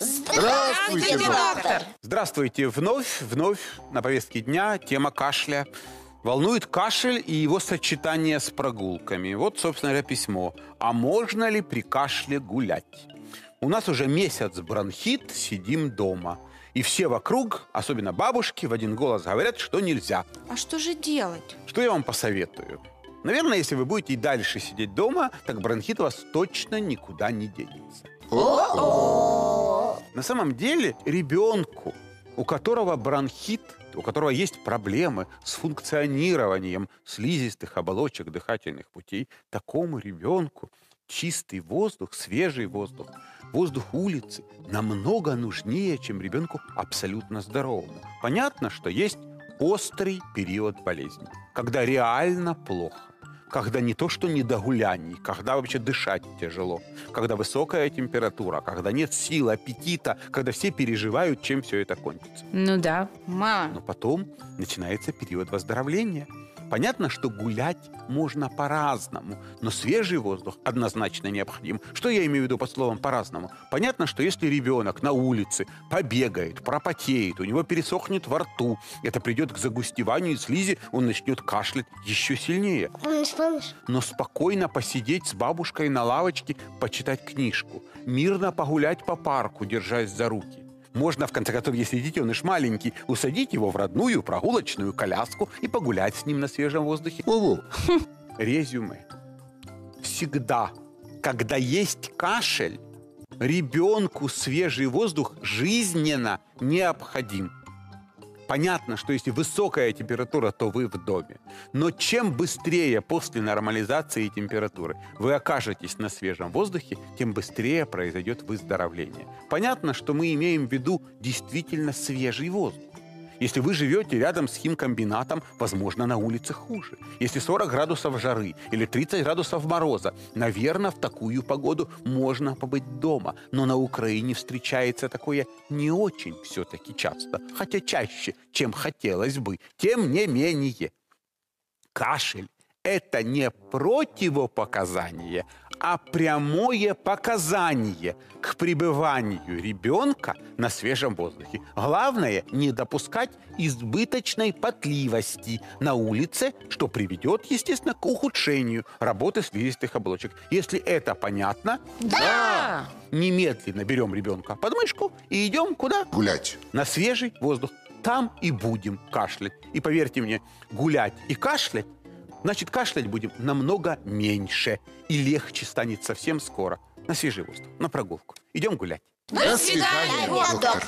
Здравствуйте, доктор! Здравствуйте. Вновь на повестке дня тема кашля. Волнует кашель и его сочетание с прогулками. Вот, собственно говоря, письмо. А можно ли при кашле гулять? У нас уже месяц бронхит, сидим дома. И все вокруг, особенно бабушки, в один голос говорят, что нельзя. А что же делать? Что я вам посоветую? Наверное, если вы будете и дальше сидеть дома, так бронхит у вас точно никуда не денется. На самом деле ребенку, у которого бронхит, у которого есть проблемы с функционированием слизистых оболочек дыхательных путей, такому ребенку чистый воздух, свежий воздух, воздух улицы намного нужнее, чем ребенку абсолютно здоровому. Понятно, что есть острый период болезни, когда реально плохо. Когда не то, что не до гуляний, когда вообще дышать тяжело, когда высокая температура, когда нет сил, аппетита, когда все переживают, чем все это кончится. Ну да. Мама. Но потом начинается период выздоровления. Понятно, что гулять можно по-разному, но свежий воздух однозначно необходим. Что я имею в виду под словом «по-разному»? Понятно, что если ребенок на улице побегает, пропотеет, у него пересохнет во рту, это придет к загустеванию слизи, он начнет кашлять еще сильнее. Помнишь? Но спокойно посидеть с бабушкой на лавочке, почитать книжку, мирно погулять по парку, держась за руки. Можно, в конце концов, если детеныш маленький, усадить его в родную прогулочную коляску и погулять с ним на свежем воздухе. Резюме. Всегда, когда есть кашель, ребенку свежий воздух жизненно необходим. Понятно, что если высокая температура, то вы в доме. Но чем быстрее после нормализации температуры вы окажетесь на свежем воздухе, тем быстрее произойдет выздоровление. Понятно, что мы имеем в виду действительно свежий воздух. Если вы живете рядом с химкомбинатом, возможно, на улице хуже. Если 40 градусов жары или 30 градусов мороза, наверное, в такую погоду можно побыть дома. Но на Украине встречается такое не очень все-таки часто, хотя чаще, чем хотелось бы. Тем не менее, кашель – это не противопоказание, а прямое показание к пребыванию ребенка на свежем воздухе. Главное – не допускать избыточной потливости на улице, что приведет, естественно, к ухудшению работы слизистых оболочек. Если это понятно, Да! немедленно берем ребенка под мышку и идем куда? Гулять. На свежий воздух. Там и будем кашлять. И поверьте мне, гулять и кашлять, значит, кашлять будем намного меньше. И легче станет совсем скоро. На свежий воздух, на прогулку. Идем гулять. До свидания, доктор.